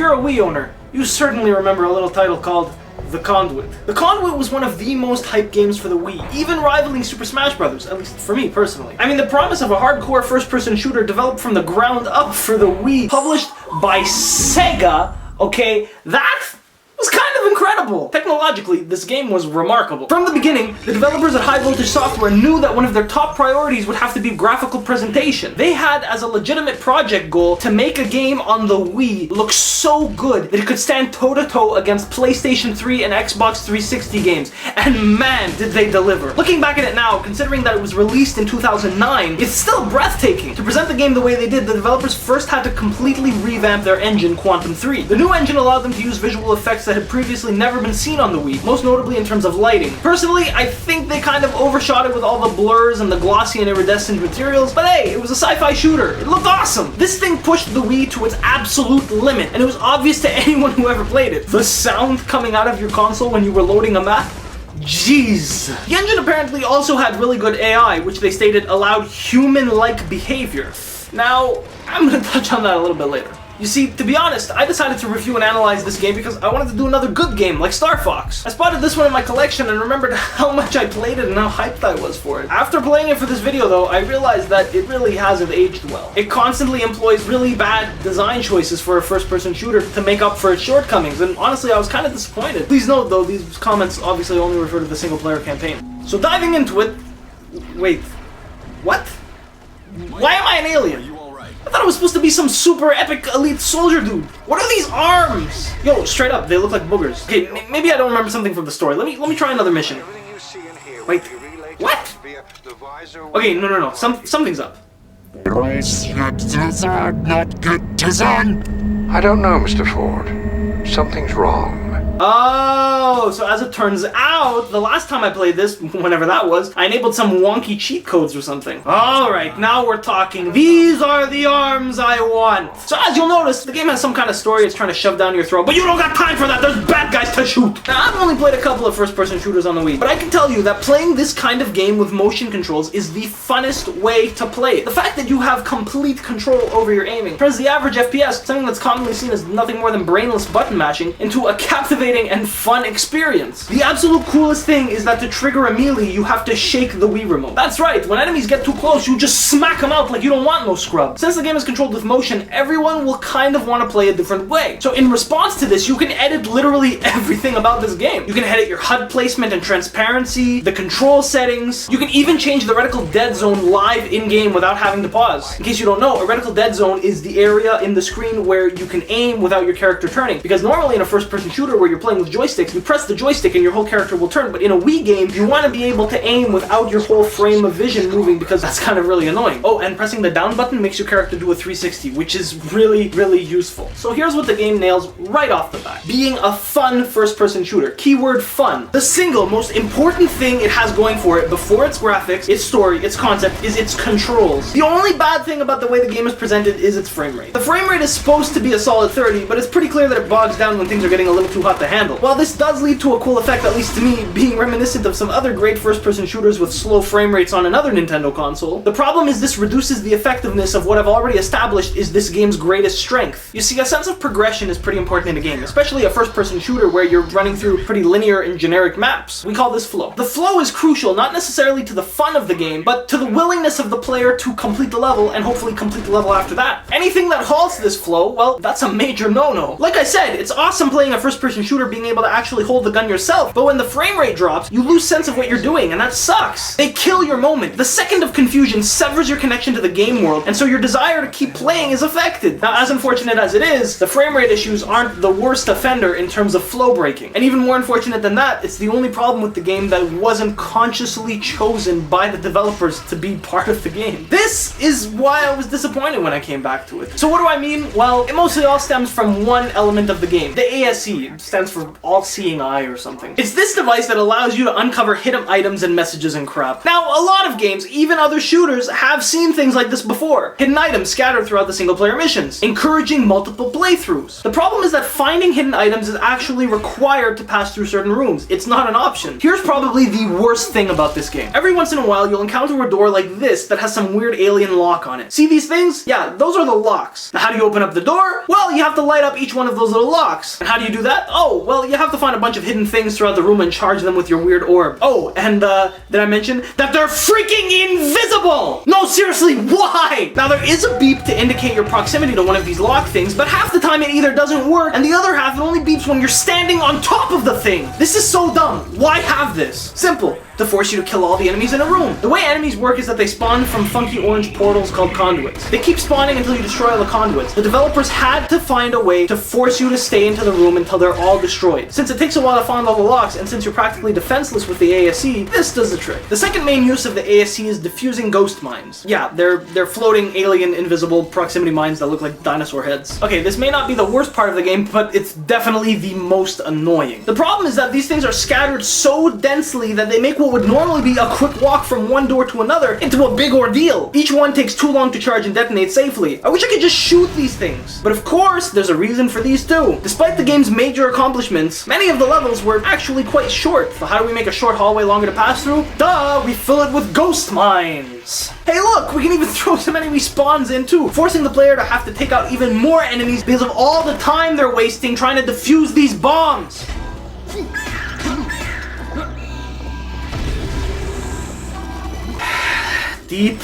you're a Wii owner, you certainly remember a little title called The Conduit. The Conduit was one of the most hyped games for the Wii, even rivaling Super Smash Bros., at least for me personally. I mean, the promise of a hardcore first-person shooter developed from the ground up for the Wii, published by SEGA, okay, that was kind of incredible. Technologically, this game was remarkable. From the beginning, the developers at High Voltage Software knew that one of their top priorities would have to be graphical presentation. They had as a legitimate project goal to make a game on the Wii look so good that it could stand toe-to-toe against PlayStation 3 and Xbox 360 games. And man, did they deliver. Looking back at it now, considering that it was released in 2009, it's still breathtaking. To present the game the way they did, the developers first had to completely revamp their engine, Quantum 3. The new engine allowed them to use visual effects that had previously never been seen on the Wii, most notably in terms of lighting. Personally, I think they kind of overshot it with all the blurs and the glossy and iridescent materials, but hey, it was a sci-fi shooter. It looked awesome. This thing pushed the Wii to its absolute limit, and it was obvious to anyone who ever played it. The sound coming out of your console when you were loading a map? Jeez. The engine apparently also had really good AI, which they stated allowed human-like behavior. Now, I'm gonna touch on that a little bit later. You see, to be honest, I decided to review and analyze this game because I wanted to do another good game like StarFox. I spotted this one in my collection and remembered how much I played it and how hyped I was for it. After playing it for this video though, I realized that it really hasn't aged well. It constantly employs really bad design choices for a first-person shooter to make up for its shortcomings, and honestly I was kind of disappointed. Please note though, these comments obviously only refer to the single-player campaign. So diving into it... Wait. What? Why am I an alien? I thought it was supposed to be some super epic elite soldier dude. What are these arms? Yo, straight up, they look like boogers. Okay, maybe I don't remember something from the story. Let me try another mission. Wait, what? Okay, no. Something's up. I don't know, Mr. Ford. Something's wrong. Oh, so as it turns out, the last time I played this, whenever that was, I enabled some wonky cheat codes or something. Alright, now we're talking. These are the arms I want. So as you'll notice, the game has some kind of story it's trying to shove down your throat, but you don't got time for that, there's bad guys to shoot. Now, I've only played a couple of first-person shooters on the Wii, but I can tell you that playing this kind of game with motion controls is the funnest way to play it. The fact that you have complete control over your aiming turns the average FPS, something that's commonly seen as nothing more than brainless button mashing, into a captivating and fun experience. The absolute coolest thing is that to trigger a melee, you have to shake the Wii remote. That's right, when enemies get too close, you just smack them out like you don't want no scrub. Since the game is controlled with motion, everyone will kind of want to play a different way. So in response to this, you can edit literally everything about this game. You can edit your HUD placement and transparency, the control settings. You can even change the reticle dead zone live in-game without having to pause. In case you don't know, a reticle dead zone is the area in the screen where you can aim without your character turning. Because normally in a first-person shooter where you're playing with joysticks, you press the joystick and your whole character will turn, but in a Wii game, you want to be able to aim without your whole frame of vision moving because that's kind of really annoying. Oh, and pressing the down button makes your character do a 360, which is really, really useful. So here's what the game nails right off the bat. Being a fun first-person shooter. Keyword fun. The single most important thing it has going for it before its graphics, its story, its concept, is its controls. The only bad thing about the way the game is presented is its frame rate. The frame rate is supposed to be a solid 30, but it's pretty clear that it bogs down when things are getting a little too hot to handle. While this does lead to a cool effect, at least to me, being reminiscent of some other great first-person shooters with slow frame rates on another Nintendo console, the problem is this reduces the effectiveness of what I've already established is this game's greatest strength. You see, a sense of progression is pretty important in a game, especially a first-person shooter where you're running through pretty linear and generic maps. We call this flow. The flow is crucial, not necessarily to the fun of the game, but to the willingness of the player to complete the level and hopefully complete the level after that. Anything that halts this flow, well, that's a major no-no. Like I said, it's awesome playing a first-person shooter being able to actually hold the gun yourself, but when the frame rate drops, you lose sense of what you're doing, and that sucks. They kill your moment. The second of confusion severs your connection to the game world, and so your desire to keep playing is affected. Now, as unfortunate as it is, the frame rate issues aren't the worst offender in terms of flow breaking. And even more unfortunate than that, it's the only problem with the game that wasn't consciously chosen by the developers to be part of the game. This is why I was disappointed when I came back to it. So what do I mean? Well, it mostly all stems from one element of the game. The ASE stands stands for all-seeing eye or something. It's this device that allows you to uncover hidden items and messages and crap. Now, a lot of games, even other shooters, have seen things like this before. Hidden items scattered throughout the single-player missions, encouraging multiple playthroughs. The problem is that finding hidden items is actually required to pass through certain rooms. It's not an option. Here's probably the worst thing about this game. Every once in a while, you'll encounter a door like this that has some weird alien lock on it. See these things? Yeah, those are the locks. Now, how do you open up the door? Well, you have to light up each one of those little locks. And how do you do that? Oh, well, you have to find a bunch of hidden things throughout the room and charge them with your weird orb. Oh, and did I mention that they're freaking invisible? No, seriously, why? Now, there is a beep to indicate your proximity to one of these lock things, but half the time it either doesn't work, and the other half it only beeps when you're standing on top of the thing. This is so dumb. Why have this? Simple. To force you to kill all the enemies in a room. The way enemies work is that they spawn from funky orange portals called conduits. They keep spawning until you destroy all the conduits. The developers had to find a way to force you to stay into the room until they're all destroyed. Since it takes a while to find all the locks, and since you're practically defenseless with the ASE, this does the trick. The second main use of the ASE is diffusing ghost mines. Yeah, they're floating alien invisible proximity mines that look like dinosaur heads. Okay, this may not be the worst part of the game, but it's definitely the most annoying. The problem is that these things are scattered so densely that they make what would normally be a quick walk from one door to another into a big ordeal. Each one takes too long to charge and detonate safely. I wish I could just shoot these things. But of course, there's a reason for these too. Despite the game's major accomplishments, many of the levels were actually quite short. So how do we make a short hallway longer to pass through? Duh, we fill it with ghost mines. Hey look, we can even throw some enemy spawns in too, forcing the player to have to take out even more enemies because of all the time they're wasting trying to defuse these bombs. Deep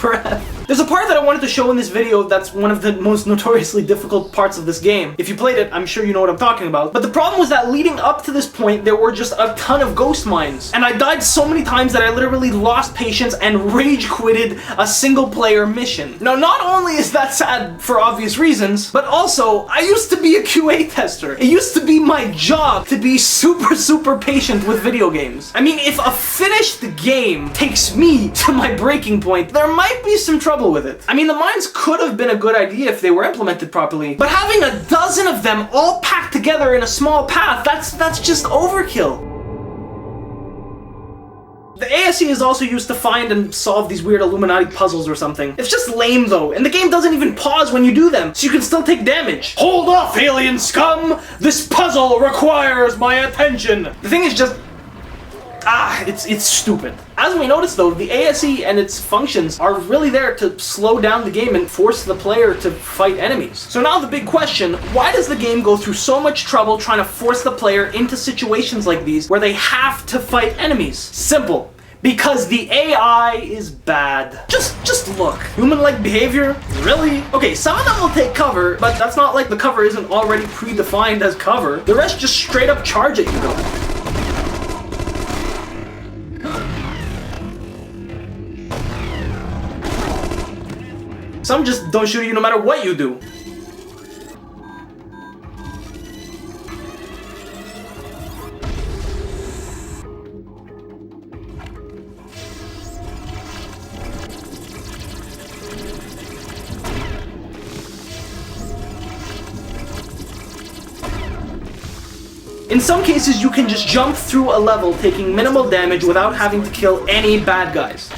breath. There's a part that I wanted to show in this video that's one of the most notoriously difficult parts of this game. If you played it, I'm sure you know what I'm talking about. But the problem was that leading up to this point, there were just a ton of ghost mines. And I died so many times that I literally lost patience and rage quitted a single player mission. Now, not only is that sad for obvious reasons, but also, I used to be a QA tester. It used to be my job to be super patient with video games. I mean, if a finished game takes me to my breaking point, there might be some trouble with it. I mean, the mines could have been a good idea if they were implemented properly, but having a dozen of them all packed together in a small path, that's just overkill. The ASE is also used to find and solve these weird Illuminati puzzles or something. It's just lame though, and the game doesn't even pause when you do them, so you can still take damage. Hold off, alien scum! This puzzle requires my attention! The thing is just... it's stupid. As we noticed though, the ASE and its functions are really there to slow down the game and force the player to fight enemies. So now the big question, why does the game go through so much trouble trying to force the player into situations like these where they have to fight enemies? Simple. Because the AI is bad. Just look. Human-like behavior? Really? Okay, some of them will take cover, but that's not like the cover isn't already predefined as cover. The rest just straight up charge at you though. Some just don't shoot at you no matter what you do. In some cases, you can just jump through a level taking minimal damage without having to kill any bad guys.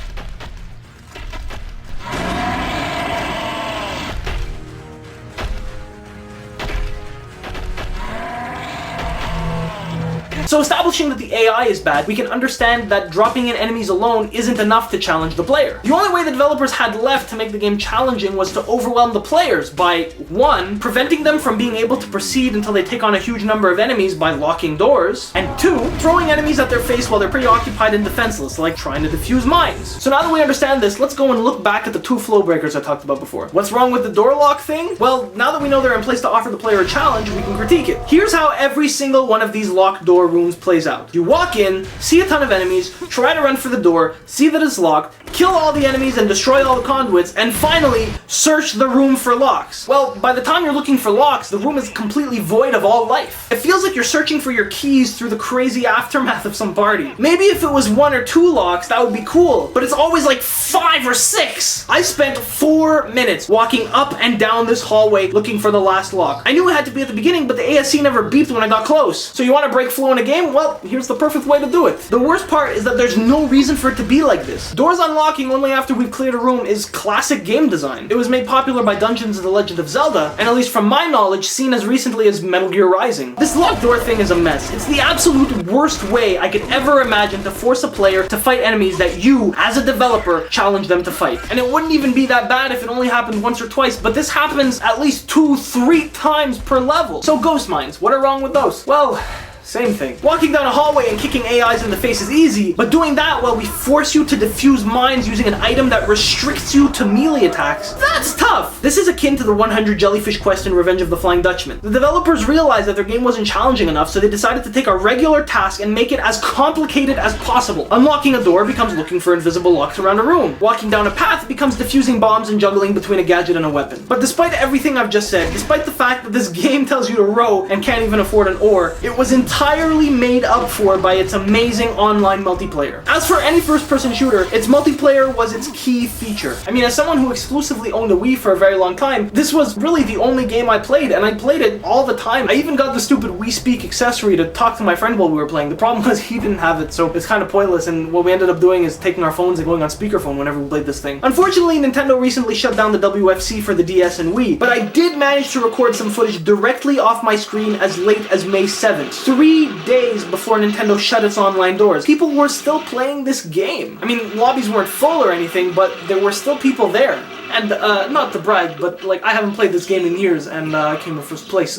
So establishing that the AI is bad, we can understand that dropping in enemies alone isn't enough to challenge the player. The only way the developers had left to make the game challenging was to overwhelm the players by, 1, preventing them from being able to proceed until they take on a huge number of enemies by locking doors, and 2, throwing enemies at their face while they're preoccupied and defenseless, like trying to defuse mines. So now that we understand this, let's go and look back at the 2 flow breakers I talked about before. What's wrong with the door lock thing? Well, now that we know they're in place to offer the player a challenge, we can critique it. Here's how every single one of these locked door rooms rooms plays out. You walk in, see a ton of enemies, try to run for the door, see that it's locked, kill all the enemies and destroy all the conduits, and finally search the room for locks. Well, by the time you're looking for locks, the room is completely void of all life. It feels like you're searching for your keys through the crazy aftermath of some party. Maybe if it was 1 or 2 locks, that would be cool, but it's always like 5 or 6. I spent 4 minutes walking up and down this hallway looking for the last lock. I knew it had to be at the beginning, but the ASC never beeped when I got close. So you want to break flow in a game? Well, here's the perfect way to do it. The worst part is that there's no reason for it to be like this. Doors unlocking only after we've cleared a room is classic game design. It was made popular by Dungeons and the Legend of Zelda, and at least from my knowledge, seen as recently as Metal Gear Rising. This locked door thing is a mess. It's the absolute worst way I could ever imagine to force a player to fight enemies that you, as a developer, challenge them to fight. And it wouldn't even be that bad if it only happened once or twice, but this happens at least 2-3 times per level. So ghost mines, what are wrong with those? Well, same thing. Walking down a hallway and kicking AIs in the face is easy, but doing that while we force you to defuse mines using an item that restricts you to melee attacks, that's tough! This is akin to the 100 Jellyfish quest in Revenge of the Flying Dutchman. The developers realized that their game wasn't challenging enough, so they decided to take a regular task and make it as complicated as possible. Unlocking a door becomes looking for invisible locks around a room. Walking down a path becomes defusing bombs and juggling between a gadget and a weapon. But despite everything I've just said, despite the fact that this game tells you to row and can't even afford an oar, it was entirely made up for by its amazing online multiplayer. As for any first-person shooter, its multiplayer was its key feature. I mean, as someone who exclusively owned a Wii for a very long time, this was really the only game I played, and I played it all the time. I even got the stupid Wii Speak accessory to talk to my friend while we were playing. The problem was he didn't have it, so it's kind of pointless, and what we ended up doing is taking our phones and going on speakerphone whenever we played this thing. Unfortunately, Nintendo recently shut down the WFC for the DS and Wii, but I did manage to record some footage directly off my screen as late as May 7th. 3 days before Nintendo shut its online doors. People were still playing this game. I mean, lobbies weren't full or anything, but there were still people there. And, not to brag, but, like, I haven't played this game in years, and, I came in first place.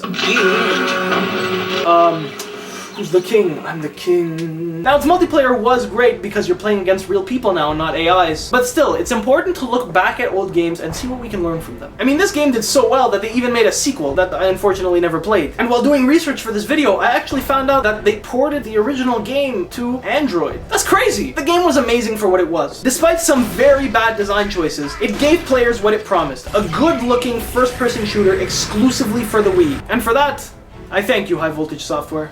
Who's the king? I'm the king. Now, its multiplayer was great because you're playing against real people now and not AIs. But still, it's important to look back at old games and see what we can learn from them. I mean, this game did so well that they even made a sequel that I unfortunately never played. And while doing research for this video, I actually found out that they ported the original game to Android. That's crazy! The game was amazing for what it was. Despite some very bad design choices, it gave players what it promised. A good-looking first-person shooter exclusively for the Wii. And for that, I thank you, High Voltage Software.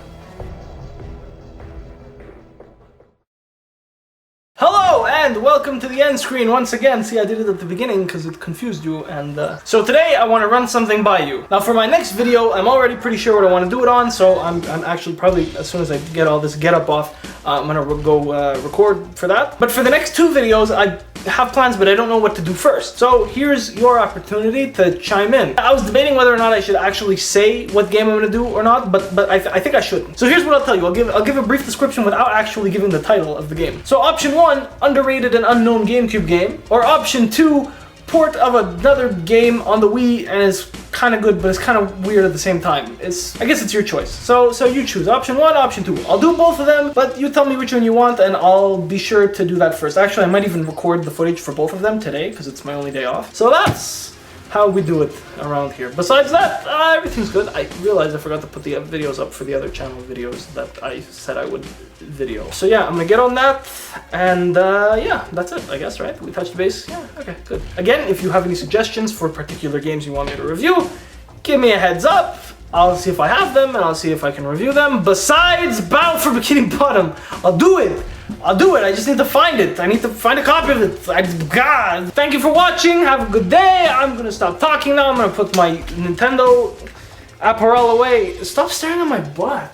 Hello and welcome to the end screen once again. See, I did it at the beginning because it confused you, and so today I want to run something by you. Now for my next video, I'm already pretty sure what I want to do it on, so I'm actually probably, as soon as I get all this getup off, I'm gonna go record for that. But for the next 2 videos, I have plans, but I don't know what to do first. So here's your opportunity to chime in. I was debating whether or not I should actually say what game I'm gonna do or not, but I think I shouldn't. So here's what I'll tell you. I'll give a brief description without actually giving the title of the game. So option 1, underrated and unknown GameCube game, or option 2, port of another game on the Wii, and it's kind of good, but it's kind of weird at the same time. I guess it's your choice. So you choose option 1, option 2. I'll do both of them, but you tell me which one you want, and I'll be sure to do that first. Actually, I might even record the footage for both of them today, because it's my only day off. So that's how we do it around here. Besides that, everything's good. I realized I forgot to put the videos up for the other channel videos that I said I would video. So yeah, I'm gonna get on that, and yeah, that's it, I guess, right? We touched base? Yeah, okay, good. Again, if you have any suggestions for particular games you want me to review, give me a heads up. I'll see if I have them, and I'll see if I can review them. Besides, bow for Bikini Bottom. I'll do it. I just need to find it. I need to find a copy of it. God. Thank you for watching. Have a good day. I'm gonna stop talking now. I'm gonna put my Nintendo apparel away. Stop staring at my butt.